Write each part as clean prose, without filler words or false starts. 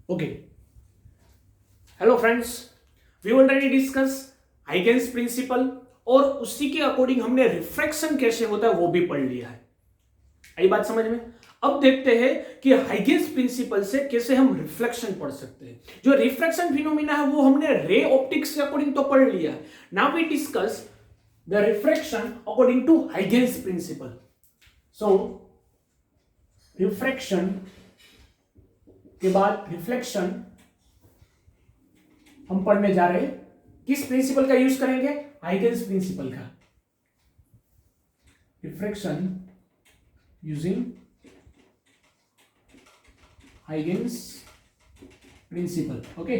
Okay, hello friends, we already discuss Huygens principle और उसी के अकॉर्डिंग हमने रिफ्रैक्शन कैसे होता है वो भी पढ़ लिया है। आई बात समझ में? अब देखते हैं कि हाइगेंस प्रिंसिपल से कैसे हम रिफ्लेक्शन पढ़ सकते हैं। जो रिफ्रैक्शन फिनोमिना है वो हमने रे ऑप्टिक्स के अकॉर्डिंग तो पढ़ लिया है। Now we discuss the refraction according to Huygens principle. So refraction के बाद रिफ्लेक्शन हम पढ़ने जा रहे हैं। किस प्रिंसिपल का यूज करेंगे? हाइगेंस प्रिंसिपल का। Refraction using Huygens principle. Okay,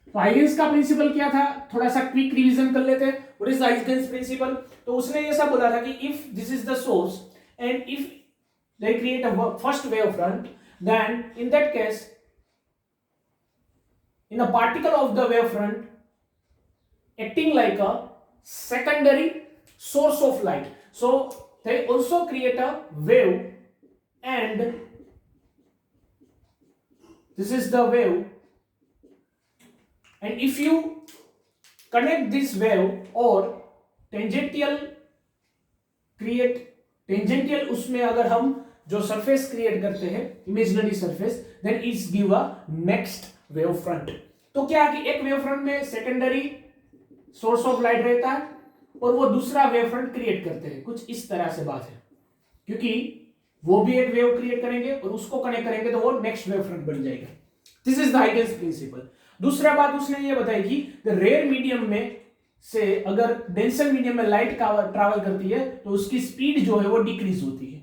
तो हाइगेंस का प्रिंसिपल क्या था, थोड़ा सा क्विक रिवीजन कर लेते हैं। What is Huygens principle? तो उसने ऐसा बोला था कि if this is the source and if they create a first wave front, then in that case in a particle of the wave front acting like a secondary source of light, so they also create a wave and this is the wave, and if you connect this wave or tangential create tangential उसमें अगर हम जो surface create करते हैं imaginary surface, then it's give a next wave front. तो क्या है कि एक वेव फ्रंट में सेकेंडरी सोर्स ऑफ लाइट रहता है और वो दूसरा वेव फ्रंट क्रिएट करते हैं। कुछ इस तरह से बात है, क्योंकि वो भी एक वेव क्रिएट करेंगे और उसको कनेक्ट करेंगे तो वो नेक्स्ट वेव फ्रंट बन जाएगा। This is the Huygens principle. दूसरा बात उसने ये बताई कि द रेयर मीडियम में से अगर डेंसर मीडियम में लाइट ट्रैवल करती है तो उसकी स्पीड जो है वो डिक्रीज होती है,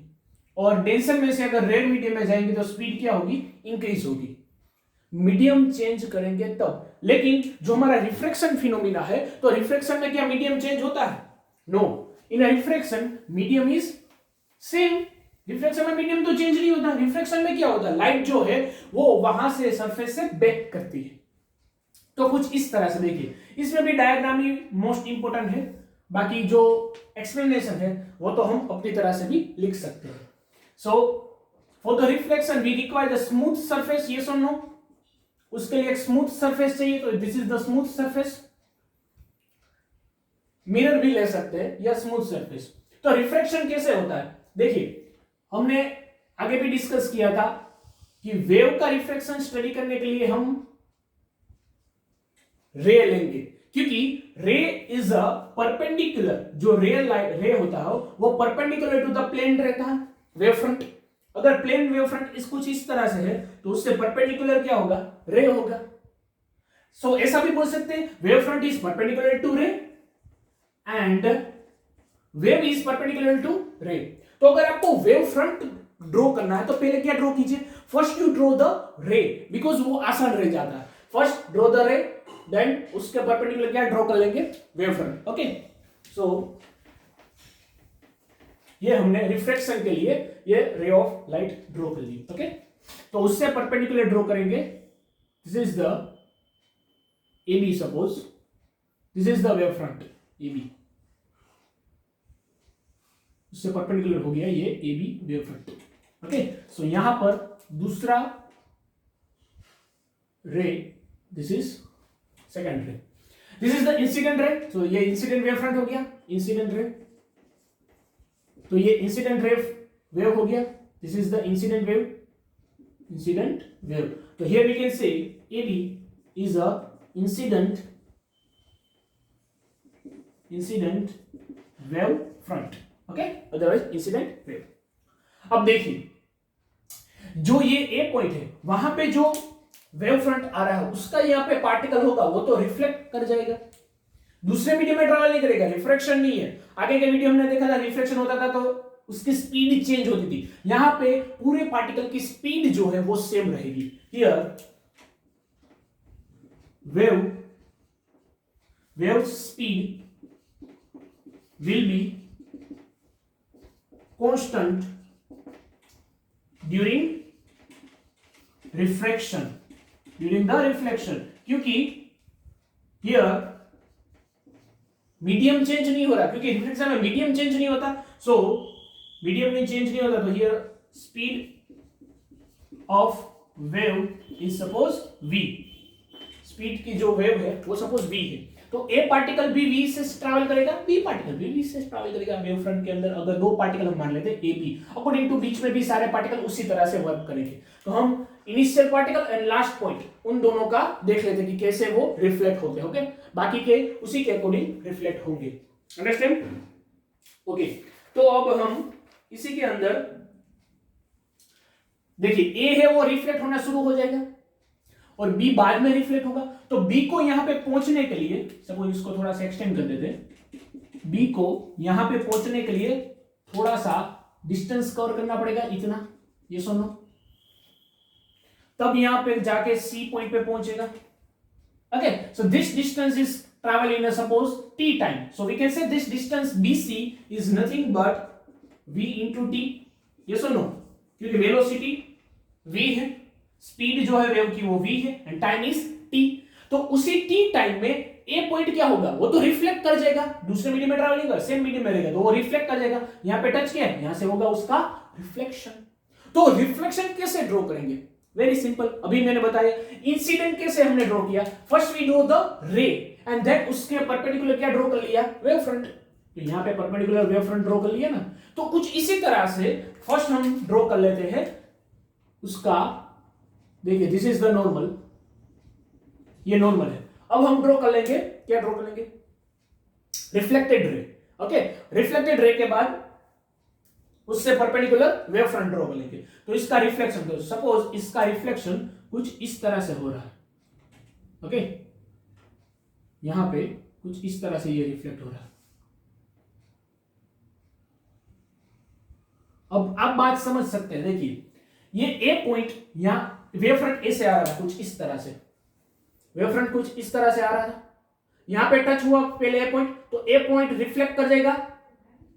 और डेंसर में से अगर रेयर मीडियम में जाएंगे तो स्पीड क्या होगी? इंक्रीज होगी। मीडियम चेंज करेंगे तब। लेकिन जो हमारा रिफ्रैक्शन फिनोमिना है, तो रिफ्रैक्शन में क्या मीडियम चेंज होता है? No, in refraction medium is same. Refraction में मीडियम तो चेंज नहीं होता। रिफ्रैक्शन में क्या होता है? लाइट जो है वो वहां से सरफेस से बैक करती है। तो कुछ इस तरह से देखिए, इसमें भी डायग्राम ही मोस्ट इंपोर्टेंट है, बाकी जो एक्सप्लेनेशन है वो तो हम अपनी तरह से भी लिख सकते हैं। So for the reflection we require the smooth surface, yes और नो? उसके लिए एक स्मूथ सरफेस चाहिए, तो this is the smooth surface. Mirror भी ले सकते हैं या स्मूथ सरफेस। तो रिफ्रैक्शन कैसे होता है देखिए, हमने आगे भी डिस्कस किया था कि वेव का रिफ्रैक्शन स्टडी करने के लिए हम रे लेंगे, क्योंकि रे इज अ परपेंडिकुलर। जो रियल लाइट रे होता है वो परपेंडिकुलर टू द प्लेन रहता है वेव फ्रंट। अगर प्लेन वेव फ्रंट इस कुछ इस तरह से है तो उससे परपेंडिकुलर क्या होगा? रे होगा। सो ऐसा भी बोल सकते हैं wave front is perpendicular to ray and wave is perpendicular to ray. तो अगर आपको वेव फ्रंट ड्रॉ करना है तो पहले क्या ड्रॉ कीजिए? First you draw the ray, because वो आसान रह जाता है। First draw the ray, then उसके परपेंडिकुलर क्या ड्रॉ कर लेंगे? Wave front. ओके, सो ये हमने रिफ्रैक्शन के लिए ये रे ऑफ लाइट ड्रॉ कर ली। ओके, तो उससे परपेंडिकुलर ड्रॉ करेंगे। This is the A B, suppose this is the wave front A B, उससे परपेंडिकुलर हो गया ये A B wave front. Okay, so यहां पर दूसरा ray, this is second ray, this is the incident ray. तो ये इंसिडेंट वेव फ्रंट हो गया, इंसिडेंट रे। तो ये इंसिडेंट रे वेव हो गया, this is the incident wave, incident wave. तो here we can say A B is a incident wave front. Okay, otherwise incident wave. अब देखिए, जो ये ए पॉइंट है वहां पे जो वेव फ्रंट आ रहा है उसका यहाँ पे पार्टिकल होगा, वो तो रिफ्लेक्ट कर जाएगा, दूसरे मीडियम में ट्रैवल नहीं करेगा। रिफ्रैक्शन नहीं है। आगे के वीडियो हमने देखा था रिफ्लेक्शन होता था तो उसकी स्पीड चेंज होती थी। यहां पे पूरे पार्टिकल की स्पीड जो है वो सेम रहेगी। Here wave speed will be constant during refraction, during the reflection, क्योंकि हियर मीडियम चेंज नहीं हो रहा, क्योंकि रिफ्लेक्शन में मीडियम चेंज नहीं होता। सो मीडियम में चेंज नहीं होता, तो here speed of wave is suppose v, speed की जो वेव है वो सपोज v है, तो a पार्टिकल भी v से ट्रैवल करेगा, b पार्टिकल भी v से ट्रैवल करेगा वेव फ्रंट के अंदर। अगर दो पार्टिकल हम मान लेते हैं a b, अकॉर्डिंग टू बीच में भी सारे पार्टिकल उसी तरह से वर्क करेंगे। तो हम initial particle and last point उन दोनों का देख लेते हैं कि कैसे वो रिफ्लेक्ट होते हैं। ओके, बाकी के उसी के अकॉर्डिंग रिफ्लेक्ट होंगे। अंडरस्टैंड? ओके, तो अब हम इसी के अंदर देखिए a है वो रिफ्लेक्ट होना शुरू हो जाएगा और b बाद में रिफ्लेक्ट होगा। तो b को यहां पे पहुंचने के लिए, सपोज इसको थोड़ा सा एक्सटेंड कर देते हैं, b को यहां पे पहुंचने के लिए थोड़ा सा डिस्टेंस कवर करना पड़ेगा, इतना, ये सुनो, तब यहां पे जाके c पॉइंट पे पहुंचेगा। Okay, so this distance is travel in suppose t time, so we can say this distance bc is nothing but v into t, ये सुनो, क्योंकि वेलोसिटी v है, स्पीड जो है वेव की वो v है एंड टाइम इज t। तो उसी t टाइम में a पॉइंट क्या होगा, वो तो रिफ्लेक्ट कर जाएगा, दूसरे मीडियम में ट्रैवलिंग कर, सेम मीडियम में रहेगा तो वो रिफ्लेक्ट कर जाएगा। यहां पे टच किया, यहां से होगा उसका रिफ्लेक्शन। तो रिफ्लेक्शन कैसे ड्रॉ करेंगे? वेरी सिंपल, अभी मैंने बताया। इंसिडेंट कैसे हमने ड्रॉ किया, first we draw the ray and then उसके परपेंडिकुलर क्या ड्रॉ कर लिया, वेव फ्रंट। तो यहां पे परपेंडिकुलर वेव फ्रंट ड्रॉ कर लिया ना, तो कुछ इसी तरह से फर्स्ट हम ड्रॉ कर लेते हैं उसका, देखिए दिस इज द नॉर्मल, ये नॉर्मल है। अब हम ड्रॉ कर लेंगे, क्या ड्रॉ कर लेंगे, reflected ray. Okay, reflected ray के बाद उससे परपेंडिकुलर वेव फ्रंट ड्रॉ कर लेंगे। तो इसका रिफ्लेक्शन, तो सपोज इसका रिफ्लेक्शन कुछ इस तरह से हो रहा है। ओके, यहां पे कुछ इस तरह से ये रिफ्लेक्ट हो रहा है। अब आप बात समझ सकते हैं, देखिए ये ए पॉइंट यहां वेव फ्रंट ए से आ रहा है, कुछ इस तरह से वेव फ्रंट कुछ इस तरह से आ रहा था, यहां पे टच हुआ पहले ए पॉइंट, तो ए पॉइंट रिफ्लेक्ट कर जाएगा,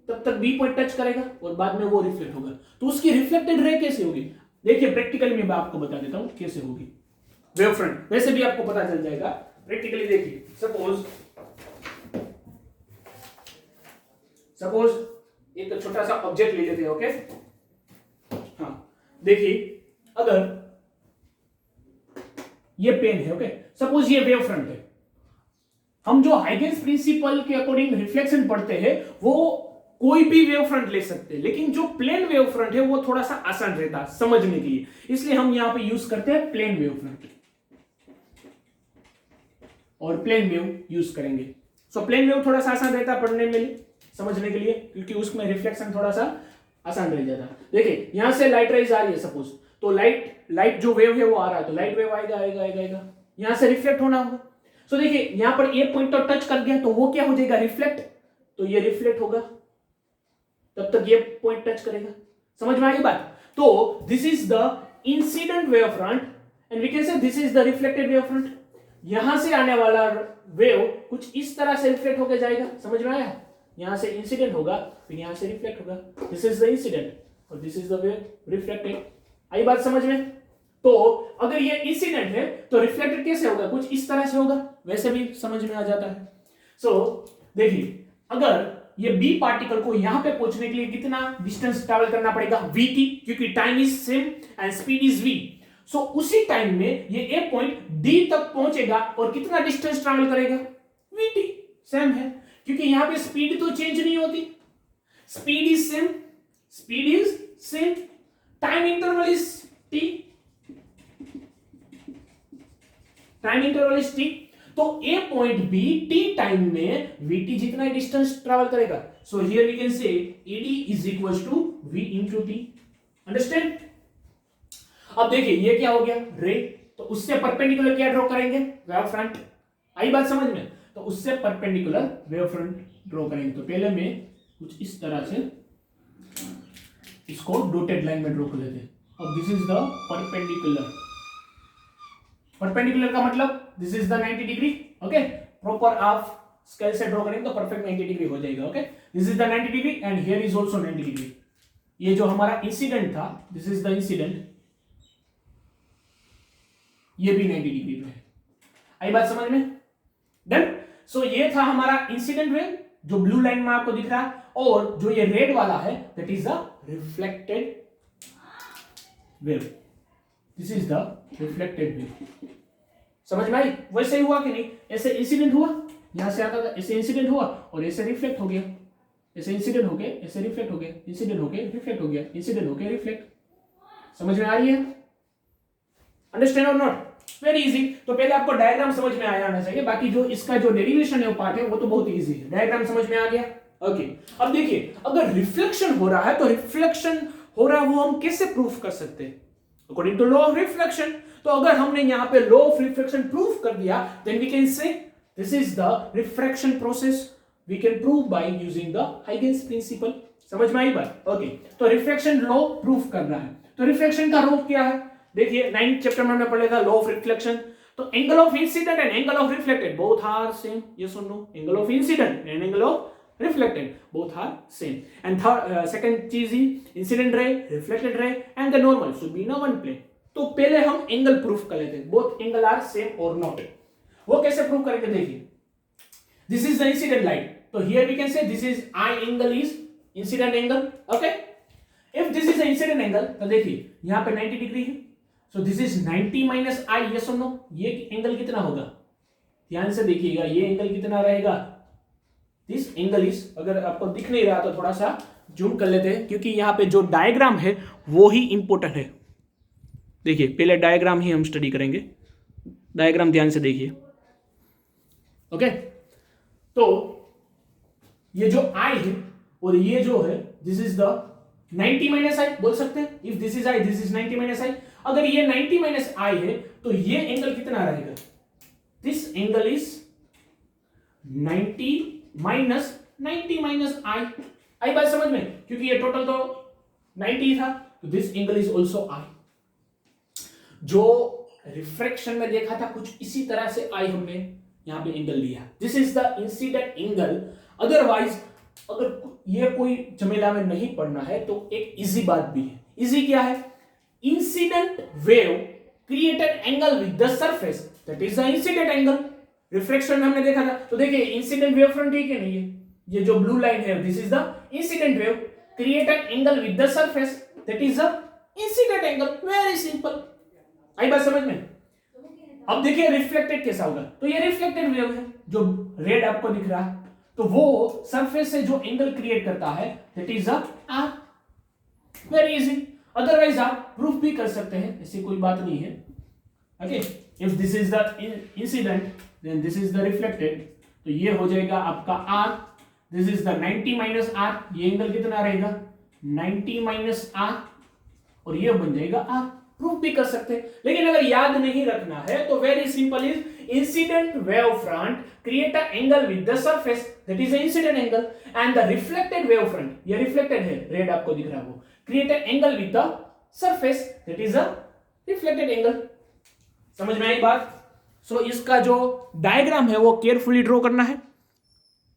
तब तक बी पॉइंट टच करेगा और बाद में वो रिफ्लेक्ट होगा। तो उसकी रिफ्लेक्टेड रे कैसे होगी, देखिए प्रैक्टिकली मैं आपको बता देता हूं कैसे होगी वेव फ्रंट, वैसे भी आपको पता चल जाएगा प्रैक्टिकली। देखिए सपोज एक छोटा सा ऑब्जेक्ट ले लेते हैं। ओके, हाँ देखिए, अगर ये पेन है, ओके, सपोज ये वेव फ्रंट है, हम जो हाइगेंस प्रिंसिपल के अकॉर्डिंग रिफ्लेक्शन पढ़ते हैं वो कोई भी वेव फ्रंट ले सकते हैं, लेकिन जो प्लेन वेव फ्रंट है वो थोड़ा सा आसान रहता है समझने के लिए, इसलिए हम यहां पे यूज करते हैं प्लेन वेव फ्रंट और प्लेन वेव यूज करेंगे। सो प्लेन वेव थोड़ा सा आसान रहता है पढ़ने में, समझने के लिए, क्योंकि उसमें रिफ्लेक्शन थोड़ा सा आसान रह जाता है। देखिए यहां से लाइट रेज आ रही है सपोज, तो लाइट जो वेव है वो आ रहा है, तो लाइट वेव आएगा, यहां से रिफ्लेक्ट होना होगा। सो देखिए यहां पर ए पॉइंट तो टच कर गया, तो वो क्या हो जाएगा, रिफ्लेक्ट, तो ये रिफ्लेक्ट होगा, तब तक ये पॉइंट टच करेगा। समझ में आई बात? तो this is the incident wave front and we can say this is the reflected wave front. यहां से आने वाला वेव कुछ इस तरह से रिफ्लेक्ट होकर जाएगा, समझ में आया? यहां से इंसिडेंट होगा, फिर यहां से रिफ्लेक्ट होगा, दिस इज द इंसिडेंट और this is the wave reflected. आई बात समझ में? तो अगर ये इंसिडेंट है तो रिफ्लेक्टेड कैसे होगा, कुछ इस तरह से होगा, वैसे भी समझ में आ जाता है। सो देखिए, अगर ये बी पार्टिकल को यहां पे पहुंचने के लिए कितना डिस्टेंस ट्रैवल करना पड़ेगा, vt, क्योंकि time is same and speed is v। सो उसी टाइम में ये ए पॉइंट डी तक पहुंचेगा और कितना डिस्टेंस ट्रैवल करेगा, vt, सेम है, क्योंकि यहां पे स्पीड तो चेंज नहीं होती, speed is same, time interval is t, time interval is t। तो A point B T time में vt जितना डिस्टेंस ट्रैवल करेगा, so here we can say ed is equal to v into T. Understand? अब देखिए ये क्या हो गया, रे, तो उससे परपेंडिकुलर क्या ड्रॉ करेंगे, वेव फ्रंट। आई बात समझ में? तो उससे परपेंडिकुलर वेव फ्रंट ड्रॉ करेंगे। तो पहले में कुछ इस तरह से इसको डॉटेड लाइन में ड्रॉ कर लेते हैं। अब दिस इज द परपेंडिकुलर का मतलब this is the 90 degree. Okay, proper आप स्केल से ड्रॉ करेंगे तो परफेक्ट 90 डिग्री हो जाएगा। Okay, this is the 90 degree and here is also 90 degree. ये जो हमारा इंसिडेंट था, दिस इज द इंसिडेंट, ये भी 90 डिग्री पे है। आई बात समझ में? डन। सो ये था हमारा इंसिडेंट वेव जो ब्लू लाइन में आपको दिख रहा है, और जो ये रेड वाला है that is the reflected wave. This is the reflected wave. समझ में आई? वैसे ही हुआ कि नहीं? ऐसे इंसिडेंट हुआ, यहां से आता था, ऐसे इंसिडेंट हुआ और ऐसे रिफ्लेक्ट हो गया, ऐसे इंसिडेंट होके ऐसे रिफ्लेक्ट हो गया, इंसिडेंट होके रिफ्लेक्ट हो गया, इंसिडेंट होके रिफ्लेक्ट। समझ में आ रही है? अंडरस्टैंड और नॉट? Very easy. तो पहले आपको डायग्राम समझ में आया आना चाहिए, बाकी जो इसका जो डेरिवेशन है वो पार्ट है वो तो बहुत इजी है। डायग्राम समझ में आ गया? ओके। अब देखिए, अगर रिफ्लेक्शन हो रहा है तो रिफ्लेक्शन हो रहा है वो हम कैसे प्रूफ कर सकते हैं? According to law of reflection. तो अगर हमने यहां पे लॉ ऑफ रिफ्लेक्शन प्रूफ कर दिया, then we can say this is the refraction process we can prove by using the Huygens principle. समझ में आई बात? ओके। तो रिफ्लेक्शन लॉ प्रूफ कर रहा है, तो रिफ्लेक्शन का रूल क्या है? देखिए 9th चैप्टर में हमने पढ़ा था लॉ ऑफ रिफ्लेक्शन। तो angle of incident and angle of reflected both are same, yes और no? Angle of incident and angle of reflected both are same. And second चीज ही incident ray, reflected ray and the normal should be in a one plane. तो पहले हम angle proof कर लेते हैं, both angle are same और not. वो कैसे प्रूफ करेंगे? देखिए, this is the incident light, तो here we can say this is I angle is incident angle. Okay, if this is the incident angle तो देखिए यहां पे 90 डिग्री है, so this is 90 minus I, yes और no? ये angle कितना होगा? ध्यान से देखिएगा, ये एंगल कितना रहेगा? दिस एंगल इज, अगर आपको दिख नहीं रहा तो थोड़ा सा जूम कर लेते हैं, क्योंकि यहाँ पे जो डायग्राम है वो ही इंपॉर्टेंट है। देखिए, पहले डायग्राम ही हम स्टडी करेंगे। डायग्राम ध्यान से देखिए। ओके, तो ये जो आई है और ये जो है this is the 90 minus I बोल सकते हैं। If this is I, this is 90 minus I. अगर ये 90 माइनस आई है तो ये एंगल कितना रहेगा? This angle is 90 minus 90 minus I. आई बात समझ में? क्योंकि ये टोटल तो 90 था, तो this angle is also I. जो रिफ्रैक्शन में देखा था कुछ इसी तरह से आई हमने यहां पे एंगल लिया, this is the incident angle. Otherwise अगर ये कोई झमेला में नहीं पड़ना है तो एक इजी बात भी है। इजी क्या है? Incident wave created angle with the surface, that is the incident angle. Refraction में हमने देखा था, तो देखिए इंसिडेंट वेव फ्रंट ठीक है नहीं है, ये जो ब्लू लाइन है this is the incident wave created angle with the surface, that is the incident angle. Very simple. आई बात समझ में? अब देखिए रिफ्लेक्टेड कैसा होगा, तो ये रिफ्लेक्टेड वेव है जो रेड आपको दिख रहा है, तो वो सरफेस से जो एंगल क्रिएट करता है that is the R. Very easy. Otherwise आप प्रूफ भी कर सकते हैं, ऐसी कोई बात नहीं है। Okay, if this is the incident then this is the reflected, तो ये हो जाएगा आपका R. This is the 90 minus R, ये एंगल कितना रहेगा? 90 माइनस आर, और ये बन जाएगा आर। प्रूफ भी कर सकते हैं, लेकिन अगर याद नहीं रखना है तो very simple is incident wave front create a angle with the surface, that is the incident angle, and the reflected wave front, ये रिफ्लेक्टेड है, रेड आपको दिख रहा है, वो create a angle with the surface, that is the reflected angle. समझ में आई बात? सो इसका जो डायग्राम है वो केयरफुली ड्रॉ करना है।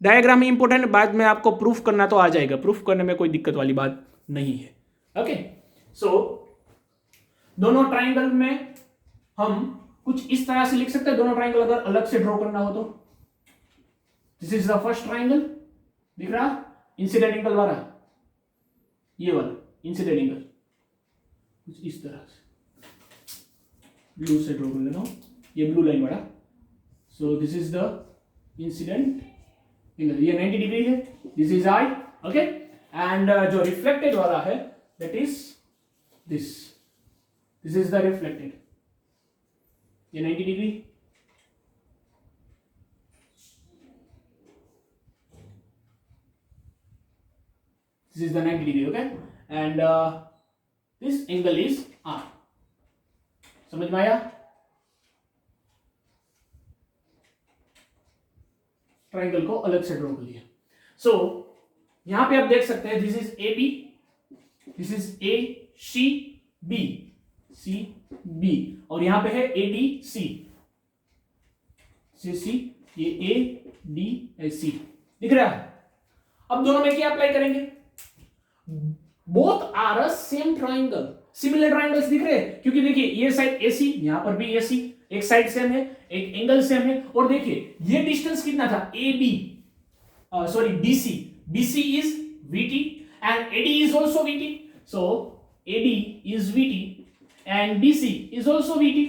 डायग्राम ही इंपॉर्टेंट है, बाद में आपको प्रूफ करना तो आ जाएगा, प्रूफ करने में कोई दिक्कत वाली बात नहीं है। ओके, सो दोनों ट्राइंगल में हम कुछ इस तरह से लिख सकते हैं। दोनों ट्राइंगल अगर अलग से ड्रॉ करना हो तो this is the first triangle, दिख रहा इंसिडेंट एंगल वाला, ये वाला इंसिडेंट एंगल कुछ इस तरह से ब्लू से ड्रॉ कर लेना, ये ब्लू लाइन वाला। सो this is the incident angle, ये 90 डिग्री है, this is I. Okay, and जो रिफ्लेक्टेड वाला है that is this is the reflected, ये 90 degree, this is the 90 degree, okay, and this angle is R। समझ में आया? ट्राइंगल को अलग से ड्रॉ कर लिया। सो यहां पे आप देख सकते हैं this is A B, this is A C B, C B, और यहां पे है ए डी सी, सी, ये ए डी सी दिख रहा है। अब दोनों में क्या अप्लाई करेंगे? Both are a same triangle, similar triangles दिख रहे हैं, क्योंकि देखिए ये साइड एसी, यहां पर भी एसी, एक साइड सेम है, एक एंगल सेम है, और देखिए ये डिस्टेंस कितना था? A B, sorry BC, BC is VT and AD is also VT, so AD is VT and BC is also VT।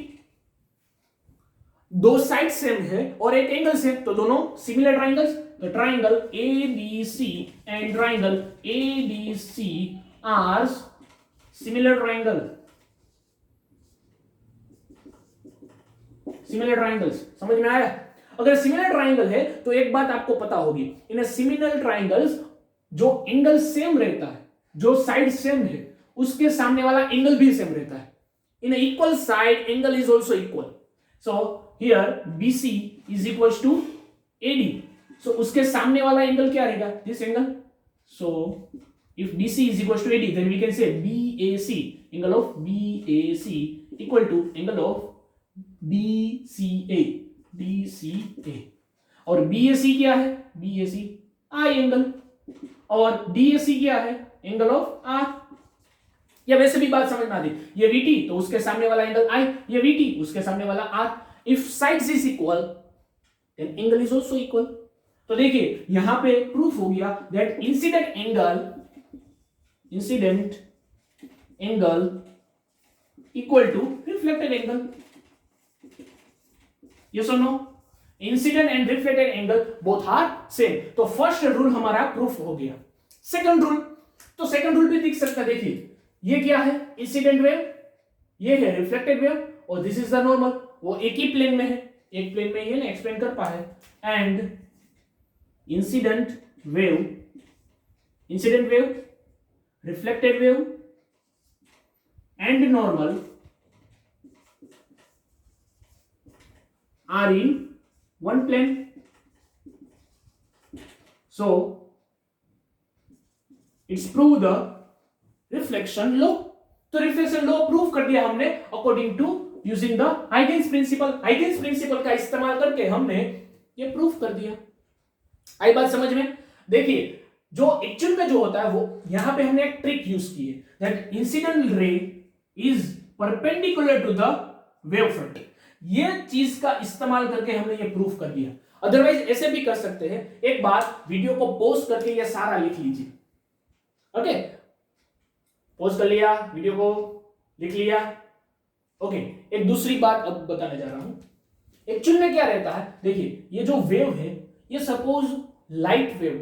दो साइड सेम है और एक एंगल सेम, तो दोनों सिमिलर ट्राइंगल्स। तो triangle ABC and triangle ADC are similar triangle, similar triangles. समझ में आया? अगर सिमिलर ट्राइंगल है तो एक बात आपको पता होगी, इन सिमिलर ट्राइंगल्स जो एंगल सेम रहता है, जो साइड सेम है, उसके सामने वाला एंगल भी सेम रहता है। In equal side angle is also equal. So here BC is equal to AD। So उसके सामने वाला एंगल क्या रहेगा? This angle. So if BC is equal to AD then we can say BAC, angle of BAC equal to angle of DCA, DCA। और BAC क्या है? BAC I angle, और DAC क्या है? Angle of R। या वैसे भी बात समझ में आती, ये VT तो उसके सामने वाला एंगल I, ये VT उसके सामने वाला R। If sides is equal then angle is also equal. तो देखिए यहां पे प्रूफ हो गया that incident angle equal to reflected angle. Yes और no? Incident and reflected angle both are same. तो फर्स्ट रूल हमारा प्रूफ हो गया। सेकंड रूल, तो सेकंड रूल भी दिख सकता है। देखिए ये क्या है? इंसिडेंट वेव, ये है रिफ्लेक्टेड वेव, और दिस इज द नॉर्मल। वो एक ही प्लेन में है, एक प्लेन में ये ना एक्सप्लेन कर पाए। And incident wave, reflected wave and normal are in one plane. So it's prove the reflection law. तो रिफ्लेक्शन लॉ प्रूव कर दिया हमने according to using the Huygens principle. Huygens principle का इस्तेमाल करके हमने ये प्रूफ कर दिया। आई बात समझ में? देखिए जो एक्चुअल में जो होता है वो यहां पे हमने एक ट्रिक यूज की है, that incident ray is perpendicular to the wave front. ये चीज का इस्तेमाल करके हमने ये प्रूफ कर दिया। अदरवाइज ऐसे भी कर सकते हैं, एक बार वीडियो को पॉज करके ये सारा लिख लीजिए। ओके, पॉज कर लिया, वीडियो को लिख लिया। ओके, एक दूसरी बात अब बताने जा रहा हूं। एक्चुअल में क्या रहता है, देखिए ये जो वेव है, ये सपोज लाइट वेव,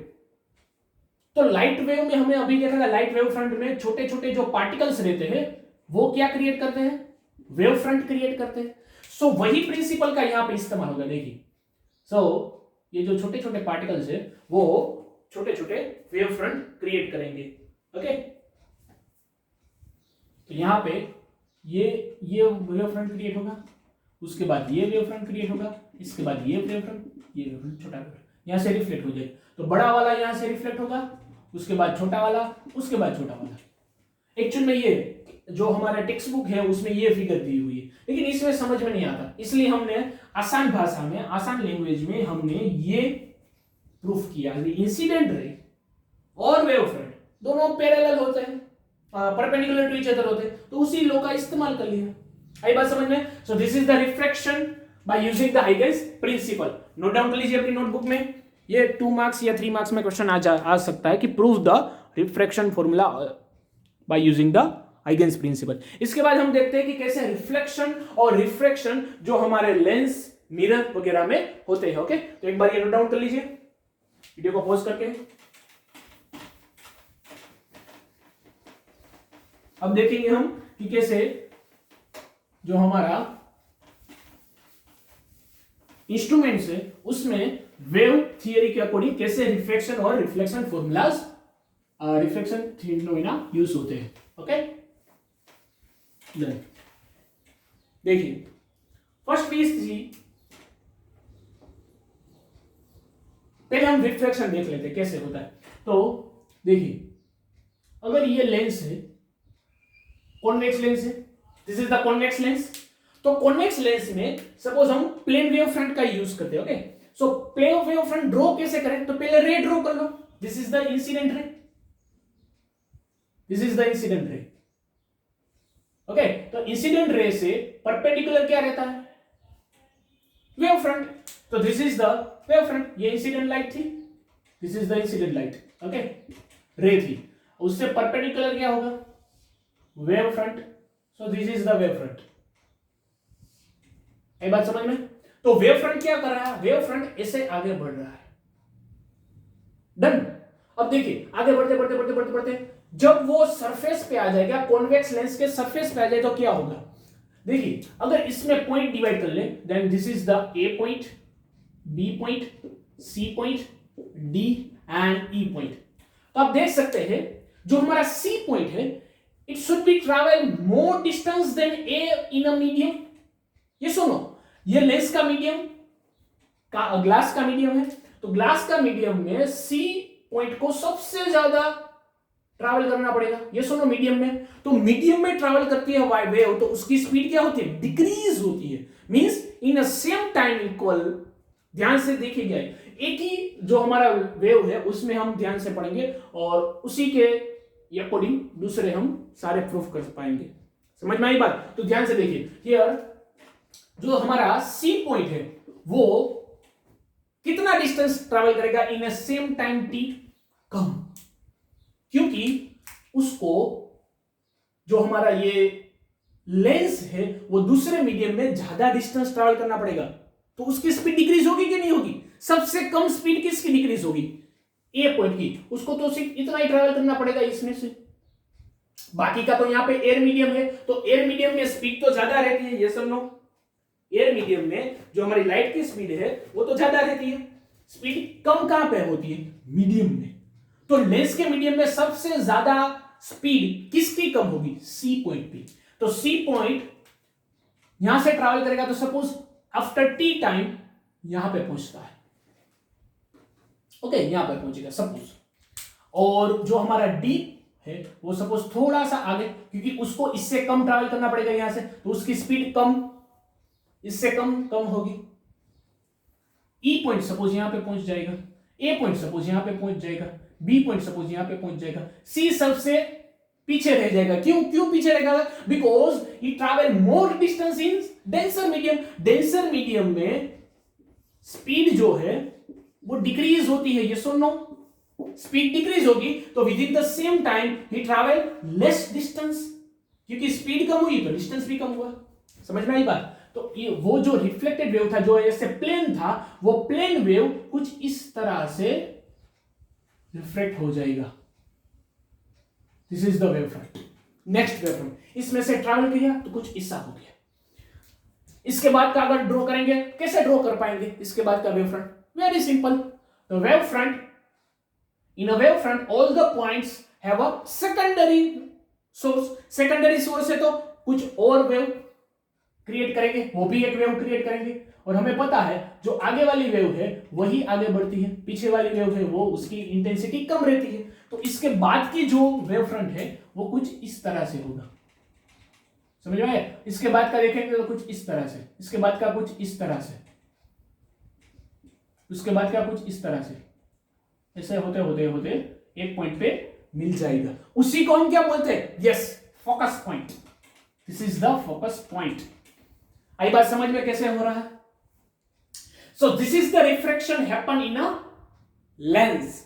तो लाइट वेव में हमने अभी देखा था, लाइट वेव फ्रंट में छोटे छोटे जो पार्टिकल्स रहते हैं वो क्या क्रिएट करते हैं? वेव फ्रंट क्रिएट करते हैं। सो वही प्रिंसिपल का यहां पे इस्तेमाल होगा। देखिए ये जो छोटे छोटे पार्टिकल्स है वो छोटे छोटे वेव फ्रंट क्रिएट करेंगे। ओके, तो यहां पे ये वेव फ्रंट क्रिएट होगा, उसके बाद ये वेव फ्रंट क्रिएट होगा, इसके बाद ये वेव फ्रंट, छोटा वेव यहां से रिफ्लेक्ट हो जाएगा। तो बड़ा वाला यहां से रिफ्लेक्ट होगा, उसके बाद छोटा वाला, उसके बाद छोटा वाला। एक्चुअल में ये जो हमारा टेक्स्ट बुक है उसमें ये फिगर दी हुई है, लेकिन इसमें समझ में नहीं आता, इसलिए हमने आसान भाषा में, आसान लैंग्वेज में हमने ये प्रूफ किया। इंसिडेंट रे और वेव फ्रंट दोनों पैरेलल होते हैं, परपेंडिकुलर टू ईच अदर होते हैं, तो उसी लॉ का इस्तेमाल कर लिया। आई बात समझ में? So this is the refraction by using the Huygens principle. Note down कर लीजिए अपनी नोटबुक में। ये 2 मार्क्स या 3 मार्क्स में क्वेश्चन आ सकता है कि prove the refraction formula by using the Huygens principle. इसके बाद हम देखते हैं कि कैसे रिफ्लेक्शन और रिफ्रैक्शन जो हमारे लेंस, मिरर वगैरह में होते हैं। ओके, तो एक बार ये नोट डाउन कर लीजिए वीडियो को पॉज करके। अब देखेंगे हम कि कैसे जो हमारा इंस्ट्रूमेंट्स है उसमें वेव थियरी के अकॉर्डिंग कैसे रिफ्लेक्शन और reflection formulas, reflection phenomena use होते हैं। ओके, देखिए फर्स्ट पीस थी, पहले हम रिफ्लेक्शन देख लेते हैं कैसे होता है। तो देखिए अगर ये लेंस है, कॉन्वेक्स लेंस है, this is the convex lens. तो कॉन्वेक्स लेंस में सपोज हम प्लेन वेव फ्रंट का यूज करते हैं। Okay, so plane wave front draw कैसे करें? तो पहले रे ड्रॉ कर लो। This is the incident ray, this is the incident ray. Okay, तो इंसिडेंट रे से परपेंडिकुलर क्या रहता है? Wave front. तो this is the wave front, ये इंसिडेंट लाइट थी, this is the incident light. Okay, रे थी, उससे परपेंडिकुलर क्या होगा? Wave front. So this is the wave front. ये बात समझ में? तो वेव फ्रंट क्या कर रहा है? वेव फ्रंट ऐसे आगे बढ़ रहा है। डन। अब देखिए आगे बढ़ते बढ़ते बढ़ते बढ़ते बढ़ते जब वो सरफेस पे आ जाएगा, कॉन्वेक्स लेंस के सरफेस पे आ जाए तो क्या होगा? देखिए अगर इसमें पॉइंट डिवाइड कर ले, then this is the A point, B point, C point, D and E point. तो आप देख सकते हैं जो हमारा सी पॉइंट है, it should be travel more distance than A in a medium. ये सुनो, ये लेंस का मीडियम का, ग्लास का मीडियम है, तो ग्लास का मीडियम में सी पॉइंट को सबसे ज्यादा ट्रैवल करना पड़ेगा। ये सुनो मीडियम में, तो मीडियम में ट्रैवल करती है वाई वेव, तो उसकी स्पीड क्या होती है? डिक्रीज होती है। मींस इन अ सेम टाइम इक्वल, ध्यान से देखिएगा, एक ही जो हमारा वेव है उसमें हम ध्यान से पढ़ेंगे और उसी के अकॉर्डिंग दूसरे हम सारे प्रूफ कर पाएंगे। समझ में आई बात? तो ध्यान से देखिए, हियर जो हमारा सी पॉइंट है वो कितना डिस्टेंस ट्रैवल करेगा इन अ सेम टाइम टी? कम, क्योंकि उसको जो हमारा ये लेंस है वो दूसरे मीडियम में ज्यादा डिस्टेंस ट्रैवल करना पड़ेगा, तो उसकी स्पीड डिक्रीज होगी कि नहीं होगी? सबसे कम स्पीड किसकी डिक्रीज होगी? ए पॉइंट की। उसको तो सिर्फ इतना ही ट्रैवल करना पड़ेगा इसमें से, बाकी का तो यहां पे एयर मीडियम है, तो एयर मीडियम में स्पीड तो ज्यादा रहती है। ये समझो, एयर मीडियम में जो हमारी लाइट की स्पीड है वो तो ज्यादा रहती है, स्पीड कम कहां पे होती है? मीडियम में। तो लेंस के मीडियम में सबसे ज्यादा स्पीड किसकी कम होगी? सी पॉइंट की। तो सी पॉइंट यहां से ट्रैवल करेगा, तो सपोज आफ्टर टी टाइम यहां पे पहुंचता है, ओके, यहां पे पहुंचेगा सपोज, और जो हमारा डी है वो सपोज थोड़ा सा आगे, क्योंकि उसको इससे कम ट्रैवल करना पड़ेगा यहां से, तो उसकी स्पीड कम, इससे कम कम होगी। ई पॉइंट सपोज यहां पे पहुंच जाएगा, ए पॉइंट सपोज यहां पे पहुंच जाएगा, बी पॉइंट सपोज यहां पे पहुंच जाएगा, सी सबसे पीछे रह जाएगा। क्यों क्यों पीछे रहेगा? Because he travel more distance in denser medium. Denser medium में स्पीड जो है वो डिक्रीज होती है। ये सुनो, स्पीड डिक्रीज होगी तो with in the same time he travel less distance, क्योंकि स्पीड कम हुई तो डिस्टेंस भी कम हुआ। समझ में आई बात? तो ये वो जो रिफ्लेक्टेड वेव था, जो ऐसे प्लेन था, वो प्लेन वेव कुछ इस तरह से रिफ्लेक्ट हो जाएगा। This is the wave front. Next wave front, इसमें से ट्रैवल किया तो कुछ ऐसा हो गया। इसके बाद का अगर ड्रॉ करेंगे, कैसे ड्रॉ कर पाएंगे इसके बाद का wave front? Very simple. The wave front, in a wave front all the points have a secondary source. Secondary source है तो कुछ और वेव क्रिएट करेंगे, वो भी एक वेव क्रिएट करेंगे, और हमें पता है जो आगे वाली वेव है वही आगे बढ़ती है, पीछे वाली वेव है वो उसकी इंटेंसिटी कम रहती है। तो इसके बाद की जो वेव फ्रंट है वो कुछ इस तरह से होगा। समझ में आया? इसके बाद का देखेंगे तो कुछ इस तरह से, इसके बाद का कुछ इस तरह से, उसके बाद का कुछ इस तरह से, ऐसे होते होते होते एक पॉइंट पे मिल जाएगा। उसी को हम क्या बोलते हैं? Yes, focus point. This is the focus point. आई बात समझ में कैसे हो रहा है? So this is the refraction happen in a lens.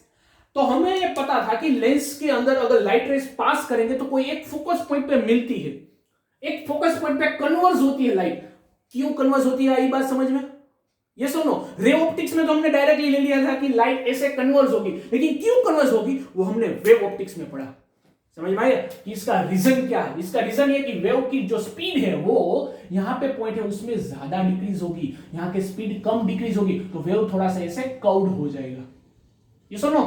तो हमें यह पता था कि लेंस के अंदर अगर लाइट रेस पास करेंगे तो कोई एक फोकस पॉइंट पे मिलती है, एक फोकस पॉइंट पे कन्वर्ज होती है लाइट। क्यों कन्वर्ज होती है? आई बात समझ में? ये सुनो, रे ऑप्टिक्स में तो हमने डायरेक्टली ले लिया था कि लाइट ऐसे कन्वर्ज होगी, लेकिन क्यों कन्वर्ज होगी वो हमने वेव ऑप्टिक्स में पढ़ा। समझ में आया कि इसका रीजन क्या है? इसका रीजन ये कि वेव की जो स्पीड है वो यहां पे पॉइंट है उसमें ज्यादा डिक्रीज होगी, यहां की स्पीड कम डिक्रीज होगी, तो वेव थोड़ा सा ऐसे कर्व्ड हो जाएगा। ये सुनो,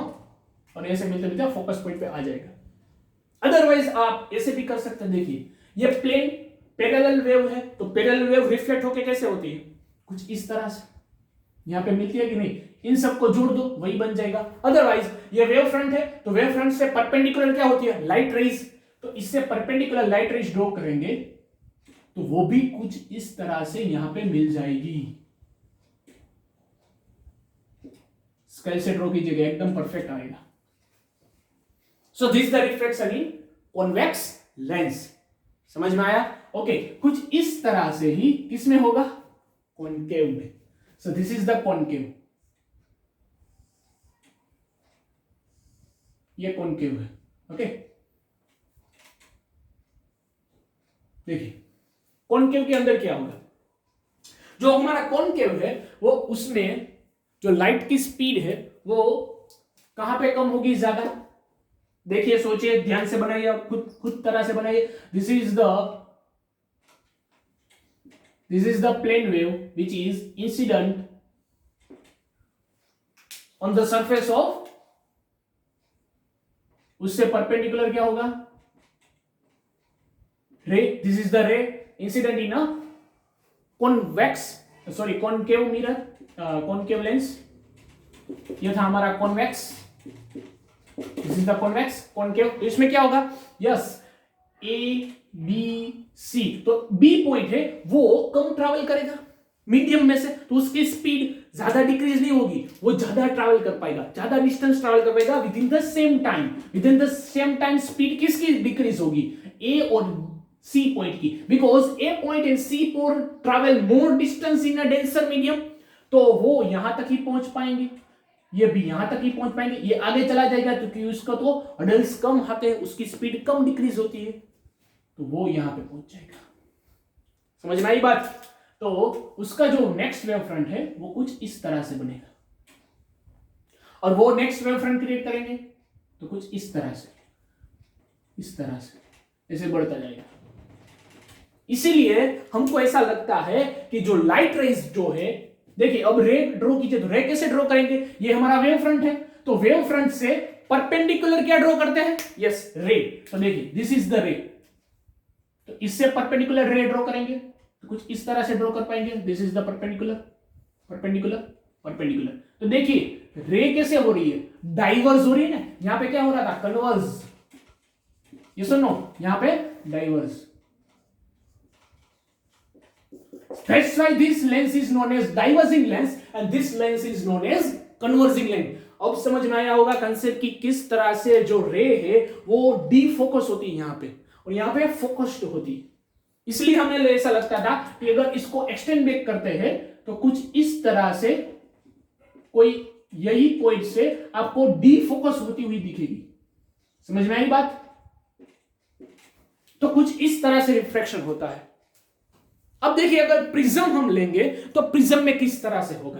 और ऐसे मिलते मिलते फोकस पॉइंट पे आ जाएगा। अदरवाइज आप ऐसे भी कर सकते हैं। देखिए ये प्लेन पैरेलल वेव है, तो पैरेलल वेव रिफ्लेक्ट होके कैसे होती है? कुछ इस तरह से यहां पे मिलती है कि नहीं? इन सबको जोड़ दो वही बन जाएगा। अदरवाइज ये वेव फ्रंट है तो वेव फ्रंट से परपेंडिकुलर क्या होती है? Light rays. तो इससे परपेंडिकुलर लाइट रेज ड्रॉ करेंगे तो वो भी कुछ इस तरह से यहां पे मिल जाएगी। स्केल से ड्रॉ कीजिएगा, एकदम परफेक्ट आएगा। So this the reflection in convex lens. समझ में आया? ओके, कुछ इस तरह से ही किसमें होगा? कॉनकेव में। So this is the concave, ये कॉनकेव है। ओके, देखिए कॉनकेव के अंदर क्या होगा, जो हमारा कॉनकेव है वो उसमें जो लाइट की स्पीड है वो कहां पे कम होगी, ज्यादा। देखिए सोचिए, ध्यान से बनाइए, आप खुद तरह से बनाइए। This is the plane wave which is incident on the surface of, उससे परपेंडिकुलर क्या होगा, ray. This is the ray incident in a concave mirror, concave lens. ये था हमारा convex, this is the convex concave. तो इसमें क्या होगा, यस, ए बी सी, तो बी पॉइंट है वो कम ट्रैवल करेगा मीडियम में से, तो उसकी स्पीड ज्यादा डिक्रीज नहीं होगी, वो ज्यादा ट्रैवल कर पाएगा, ज्यादा डिस्टेंस ट्रैवल कर पाएगा within the same time. Within the same time speed किसकी डिक्रीज होगी, ए और सी पॉइंट की, because A point and C point travel more distance in a denser medium, तो वो यहां तक ही पहुंच पाएंगे, ये भी यहां तक ही पहुंच पाएंगे, ये आगे चला जाएगा क्योंकि उसका तो हडल्स कम आते हैं, उसकी स्पीड कम डिक्रीज होती है, तो वो यहां पे पहुंच जाएगा। समझ में आई बात। तो उसका जो नेक्स्ट वेव फ्रंट है वो कुछ इस तरह से बनेगा, और वो नेक्स्ट वेव फ्रंट क्रिएट करेंगे तो कुछ इस तरह से, इस तरह से ऐसे बढ़ता जाएगा। इसीलिए हमको ऐसा लगता है कि जो लाइट रेज जो है, देखिए अब रे ड्रॉ कीजिए, तो रे कैसे ड्रॉ करेंगे, ये हमारा वेव फ्रंट है, तो वेव फ्रंट से परपेंडिकुलर क्या ड्रॉ करते हैं, यस, रे। तो देखिए दिस इज द रे, तो इससे परपेंडिकुलर रे ड्रॉ करेंगे तो कुछ इस तरह से ड्रॉ कर पाएंगे, this is the perpendicular, perpendicular, perpendicular. तो देखिए रे कैसे हो रही है, डाइवर्स हो रही है ना, यहां पे क्या हो रहा था, कन्वर्स, ये सुनो, यहां पे diverse. That's why this lens is known as diverging lens and this lens is known as converging lens. अब समझ में आया होगा कंसेप्ट कि किस तरह से जो रे है वो डीफोकस होती है यहां पे, और यहां पे फोकस्ड होती है। इसलिए हमें ऐसा लगता था कि अगर इसको एक्सटेंड बैक करते हैं तो कुछ इस तरह से कोई यही पॉइंट से आपको डीफोकस होती हुई दिखेगी। समझ में आई बात। तो कुछ इस तरह से रिफ्रैक्शन होता है। अब देखिए अगर प्रिज्म हम लेंगे तो प्रिज्म में किस तरह से होगा,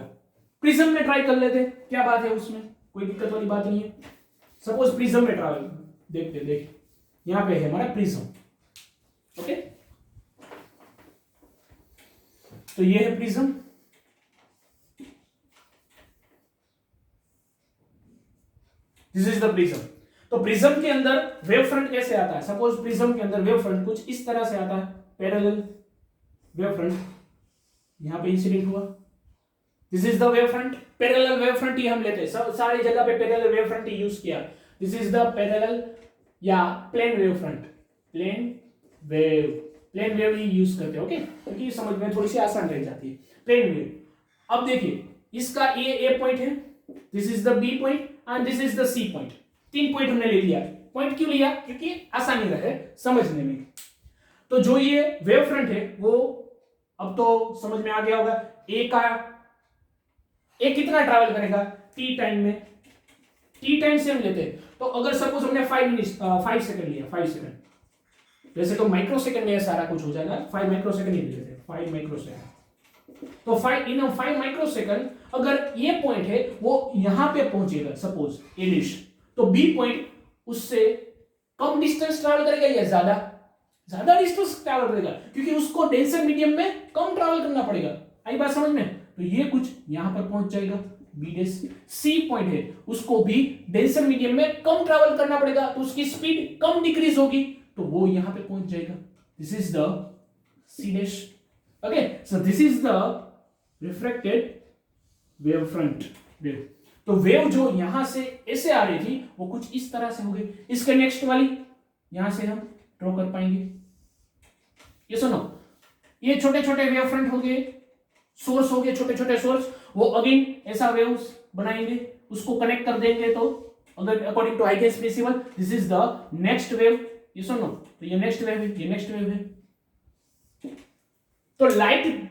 प्रिज्म में ट्राई कर लेते, क्या बात है उसमें, कोई दिक्कत वाली बात नहीं है। सपोज प्रिज्म में ट्राई देखते, देखिए यहां पे है हमारा प्रिज्म, ओके, तो ये है prism, this is the prism. तो प्रिज्म के अंदर वेव फ्रंट कैसे आता है, सपोज प्रिज्म के अंदर वेव फ्रंट कुछ इस तरह से आता है, पैरेलल वेव फ्रंट, यहां पे इंसिडेंट हुआ, this is the wave front, parallel wave front ही हम लेते हैं, सब सारी जगह पे पैरेलल वेव फ्रंट ही यूज किया। दिस इज द पैरेलल या plane wave front, plane wave ही यूज करते हैं, ओके, क्योंकि समझ में थोड़ी सी आसान रह जाती है, प्लेन वेव। अब देखिए इसका ए पॉइंट है, this is the B point and this is the C point, 3 point हमने ले लिया। पॉइंट क्यों लिया, क्योंकि आसानी रहे समझने में। तो जो ये वेव फ्रंट है वो अब तो समझ में आ गया होगा, ए कितना ट्रैवल करेगा, टी टाइम में, टी टाइम से हम लेते हैं। तो अगर सपोज हमने 5 सेकंड लिया, 5 सेकंड, वैसे तो माइक्रो सेकंड में सारा कुछ हो जाएगा, 5 माइक्रो सेकंड ही लेते हैं, 5 माइक्रो सेकंड। तो 5 माइक्रो सेकंड अगर ये पॉइंट है वो यहां पे पहुंचेगा, सपोज ए डिश, तो बी पॉइंट उससे कम डिस्टेंस ट्रैवल करेगा या ज्यादा डिस्टेंस ट्रैवल करेगा, क्योंकि उसको डेंसर मीडियम में कम ट्रैवल करना पड़ेगा। आई बात समझ में। तो ये कुछ यहां पर पहुंच जाएगा, बी डेश। सी पॉइंट है उसको भी डेंसर मीडियम में कम ट्रैवल करना पड़ेगा, तो उसकी स्पीड कम डिक्रीज होगी, तो वो यहां पे पहुंच जाएगा, this is the C dash, okay. So this is the refracted wave front wave. तो वेव जो यहां से ऐसे आ रही थी वो कुछ इस तरह से हो गई। इसके नेक्स्ट वाली यहां से हम ड्रॉ कर पाएंगे, ये सुनो, ये छोटे छोटे वेव फ्रंट हो गए, सोर्स हो गए छोटे छोटे सोर्स, वो अगेन ऐसा वेव्स बनाएंगे, उसको कनेक्ट कर देंगे। तो अगर according to Huygens principle this is the next wave, ये सुनो, तो ये नेक्स्ट वेव है, ये नेक्स्ट वेव है। तो लाइट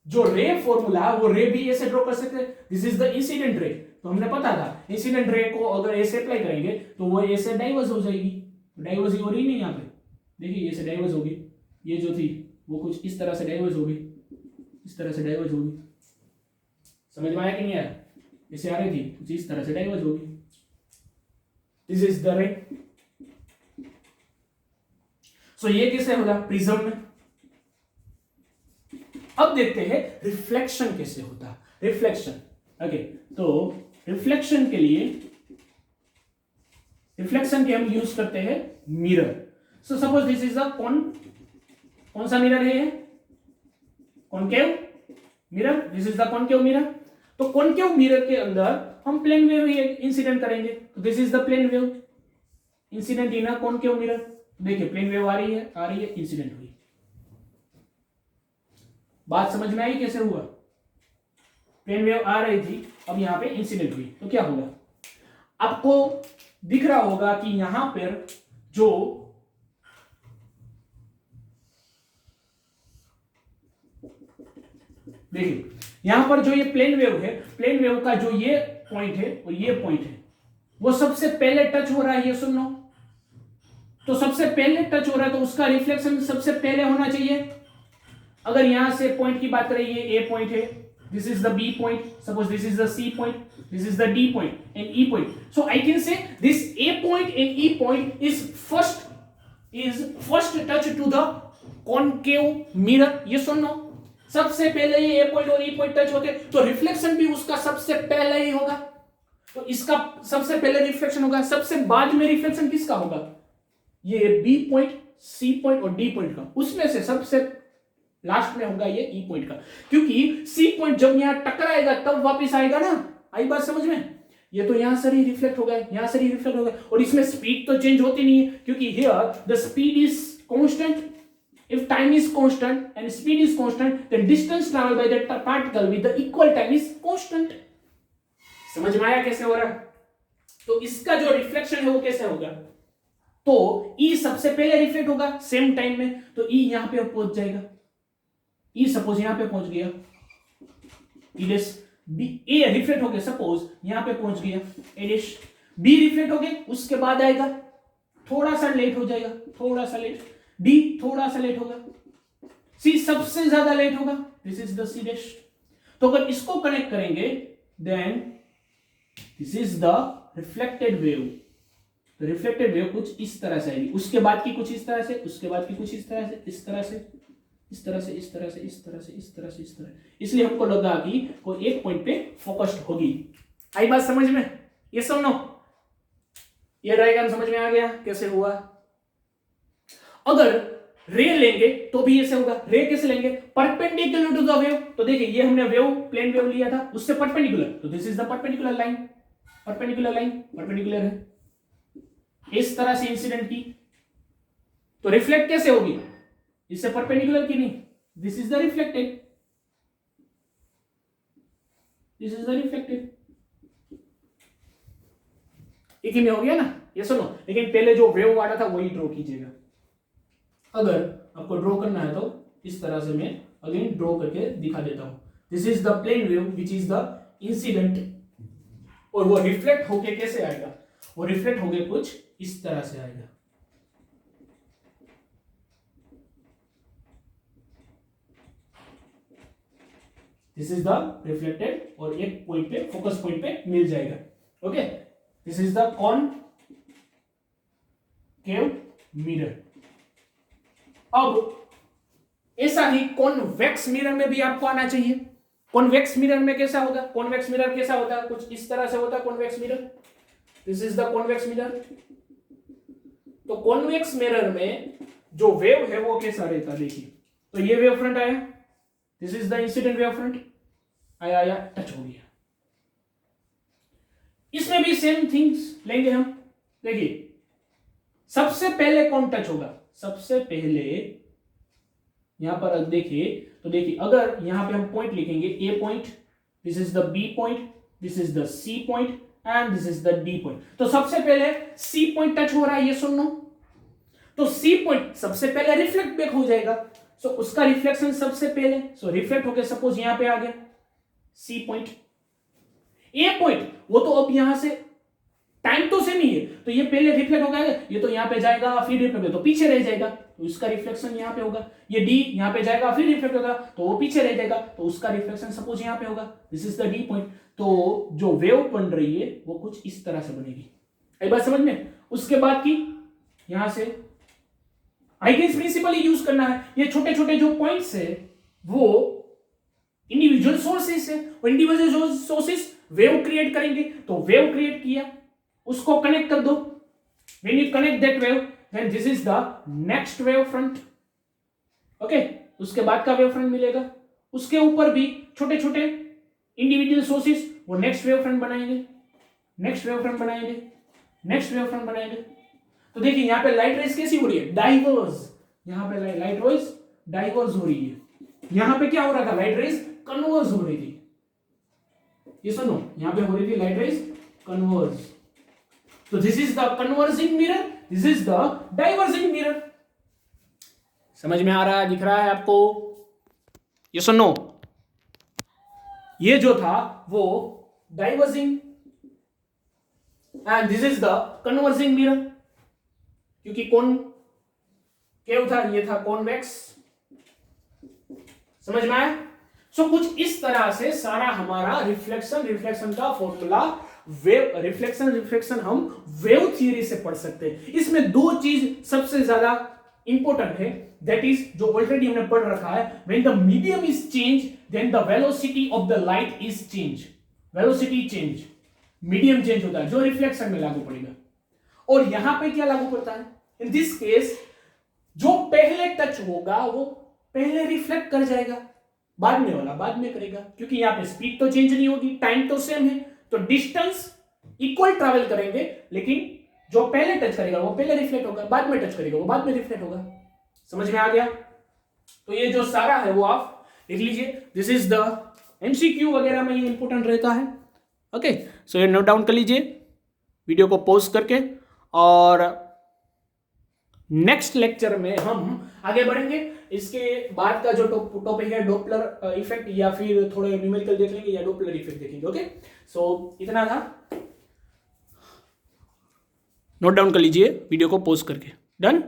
जो रे फॉर्मूला वो रे भी ऐसे ड्रॉ कर सकते हैं, this is the incident ray. तो हमने पता था इंसिडेंट रे को अगर ऐसे अप्लाई करेंगे तो वो ऐसे डाइवर्स हो जाएगी, डाइवर्स हो रही नहीं यहाँ पे, देखिए ऐसे डाइवर्स होगी, ये जो थी वो कुछ इस तरह से डाइवर्ज होगी, इस तरह से डाइवर्ज होगी। समझ में आया कि नहीं आया? जैसे आ रही थी कुछ इस तरह से डाइवर्ज होगी। दिस इज द रे। सो ये कैसे होगा? प्रिज्म में। अब देखते हैं रिफ्लेक्शन कैसे होता है। रिफ्लेक्शन, ओके, तो रिफ्लेक्शन के लिए, रिफ्लेक्शन के हम यूज करते हैं mirror. So suppose this is a कौन सा मिरर है? Concave mirror. This is the concave mirror. तो कॉनकेव मिरर के अंदर हम प्लेन वेव ही इंसिडेंट करेंगे। तो this is the plane wave incident in a concave mirror. देखिए प्लेन वेव आ रही है, इंसिडेंट हुई। बात समझ में आई कैसे हुआ? प्लेन वेव आ रही थी, अब यहां पे इंसिडेंट हुई, तो क्या होगा? आपको दिख रहा होगा कि यहां पर जो देखिए यहां पर जो ये प्लेन वेव है, प्लेन वेव का जो ये पॉइंट है और ये पॉइंट है, वो सबसे पहले टच हो रहा है, ये सुनो। तो सबसे पहले टच हो रहा है तो उसका रिफ्लेक्शन सबसे पहले होना चाहिए। अगर यहां से पॉइंट की बात करें, ये ए पॉइंट है, this is the B point, suppose this is the C point, this is the D point and E point. So I can say this A point and E point is first touch to the concave mirror. ये सुनो, सबसे पहले ये A point और ई point touch होते, तो reflection भी उसका सबसे पहले ही होगा। तो इसका सबसे पहले रिफ्लेक्शन होगा, सबसे बाद में रिफ्लेक्शन किसका होगा? ये बी पॉइंट, सी पॉइंट और डी पॉइंट का। उसमें से सबसे लास्ट में होगा ये ई पॉइंट का, क्योंकि सी पॉइंट जब यहां टकराएगा तब वापस आएगा ना। आई बात समझ में? ये तो यहां से ही रिफ्लेक्ट होगा, यहां से ही रिफ्लेक्ट होगा, और इसमें स्पीड तो चेंज होती नहीं है, क्योंकि here the speed is constant. If time is constant and speed is constant, then distance traveled by the particle with the equal time is constant. समझ में आया कैसे हो रहा है? तो इसका जो रिफ्लेक्शन है वो कैसे होगा? तो E सबसे पहले रिफ्लेक्ट होगा सेम टाइम में, तो E यहां पे पहुंच जाएगा। E सपोज यहां पे पहुंच गया, A रिफ्लेक्ट हो गया, सपोज यहां पे पहुंच गया A', B रिफ्लेक्ट हो गया, उसके बाद आएगा, थोड़ा सा लेट हो जाएगा, थोड़ा सा लेट, डी थोड़ा सा लेट होगा, सी सबसे ज्यादा लेट होगा, this is the C dash. तो अगर इसको कनेक्ट करेंगे then this is the reflected wave. तो रिफ्लेक्टेड वेव कुछ इस तरह से आएगी, उसके बाद की कुछ इस तरह से, उसके बाद की कुछ इस तरह से, इस तरह से, इस तरह से, इस तरह से, इस तरह से, इस तरह से, इस तरह। इसलिए हमको लगा कि कोई एक पॉइंट पे फोकस्ड होगी। आई बात समझ में? ये सुनो, ये डायग्राम समझ में आ गया कैसे हुआ? अगर रे लेंगे तो भी ऐसे होगा। रे कैसे लेंगे? Perpendicular to the wave. तो देखिए ये हमने वेव, प्लेन वेव लिया था, उससे परपेंडिकुलर, तो this is the perpendicular line. Perpendicular line perpendicular है, इस तरह से इंसिडेंट की, तो रिफ्लेक्ट कैसे होगी? इससे परपेंडिकुलर की नहीं, this is the reflected, this is the reflected. एक ही में हो गया ना? ये सुनो, लेकिन पहले जो वेव वाला था वही ड्रॉ कीजिएगा। अगर आपको ड्रॉ करना है तो इस तरह से मैं अगेन ड्रॉ करके दिखा देता हूं। This is the plane wave which is the incident, और वो रिफ्लेक्ट होके कैसे आएगा? वो रिफ्लेक्ट होके कुछ इस तरह से आएगा। दिस इज द रिफ्लेक्टेड, और एक पॉइंट पे, फोकस पॉइंट पे मिल जाएगा। Okay, this is the concave mirror. अब ऐसा ही कॉन्वेक्स मिरर में भी आपको आना चाहिए। कॉन्वेक्स मिरर में कैसा होगा? कॉन्वेक्स मिरर कैसा होता है? कुछ इस तरह से होता है convex mirror. This is the convex mirror. तो कॉन्वेक्स मिरर में जो वेव है वो कैसा रहता है? देखिए, तो ये वेव फ्रंट आया, this is the incident wave front, आया, टच हो गया। इसमें भी सेम थिंग्स लेंगे हम। देखिए सबसे पहले कौन टच होगा? सबसे पहले यहां पर देखिए, तो देखिए अगर यहां पे हम पॉइंट लिखेंगे, A point, this is the B point, this is the C point and this is the D point. तो सबसे पहले सी पॉइंट टच हो रहा है, ये सुनो। तो सी पॉइंट सबसे पहले रिफ्लेक्ट बैक हो जाएगा, सो उसका रिफ्लेक्शन सबसे पहले, सो रिफ्लेक्ट होकर सपोज यहां पे आ गया सी पॉइंट। ए पॉइंट वो तो अब यहां से टाइम तो सेम ही है, तो ये पहले रिफ्लेक्ट होगा, ये तो यहाँ पे जाएगा फिर रिफ्लेक्ट होगा तो पीछे रह जाएगा, तो इसका रिफ्लेक्शन यहाँ पे होगा। ये डी यहाँ पे जाएगा फिर रिफ्लेक्ट होगा तो वो पीछे रह जाएगा, तो उसका रिफ्लेक्शन सपोज यहाँ पे होगा। This is the D point. तो जो वेव बन रही है वो कुछ इस तरह से बनेगी। एक बात समझ में? उसके बाद की यहां से हाइगेन्स प्रिंसिपल यूज करना है। ये छोटे छोटे जो पॉइंट्स है वो इंडिविजुअल सोर्सेस है, और इंडिविजुअल सोर्सेस वेव क्रिएट करेंगे। तो वेव क्रिएट किया, उसको कनेक्ट कर दो। When you connect that wave then this is the next wave front. Okay, उसके बाद का वेव फ्रंट मिलेगा, उसके ऊपर भी छोटे छोटे इंडिविजुअल सोर्सेस वो नेक्स्ट वेव फ्रंट बनाएंगे, नेक्स्ट वेव फ्रंट बनाएंगे, नेक्स्ट वेव फ्रंट बनाएंगे। तो देखिए यहां पे लाइट रेज कैसी हो रही है? डाइवर्स। यहां पे लाइट रेज डाइवर्स हो रही है, यहां पे क्या हो रहा था? लाइट रेज कन्वर्स हो रही थी। ये सुनो, यहां पे हो रही थी लाइट रेज कन्वर्स। तो this is the converging mirror, this is the diverging mirror. समझ में आ रहा है? दिख रहा है आपको? ये सुनो, ये जो था वो diverging and this is the converging mirror, क्योंकि कौन केव था, ये था कॉन्वेक्स। समझ में आया? सो कुछ इस तरह से सारा हमारा रिफ्लेक्शन का फॉर्मूला वेव रिफ्लेक्शन हम वेव थियरी से पढ़ सकते हैं। इसमें दो चीज सबसे ज्यादा इंपॉर्टेंट है, दैट इज जो ऑलरेडी हमने पढ़ रखा है, when the medium is change then the velocity of the light is change. Velocity change, medium change होता है जो रिफ्लेक्शन में लागू पड़ेगा। और यहां पे क्या लागू पड़ता है? इन दिस केस जो पहले टच होगा वो पहले रिफ्लेक्ट कर जाएगा, बाद में वाला बाद में करेगा, क्योंकि यहां पे स्पीड तो चेंज नहीं होगी, टाइम तो सेम है, तो डिस्टेंस इक्वल ट्रैवल करेंगे, लेकिन जो पहले टच करेगा वो पहले रिफ्लेक्ट होगा, बाद में टच करेगा वो बाद में रिफ्लेक्ट होगा। समझ में आ गया? तो ये जो सारा है वो आप लिख लीजिए। दिस इज द एमसीक्यू वगैरह में ये इंपॉर्टेंट रहता है। ओके, सो ये नोट डाउन कर लीजिए वीडियो को पॉज करके, और नेक्स्ट लेक्चर में हम आगे बढ़ेंगे। इसके बाद का जो टॉपिक है डॉपलर इफेक्ट, या फिर थोड़े न्यूमेरिकल देख लेंगे या डॉपलर इफेक्ट देखेंगे। ओके, सो इतना था, नोट डाउन कर लीजिए वीडियो को पॉज करके। डन।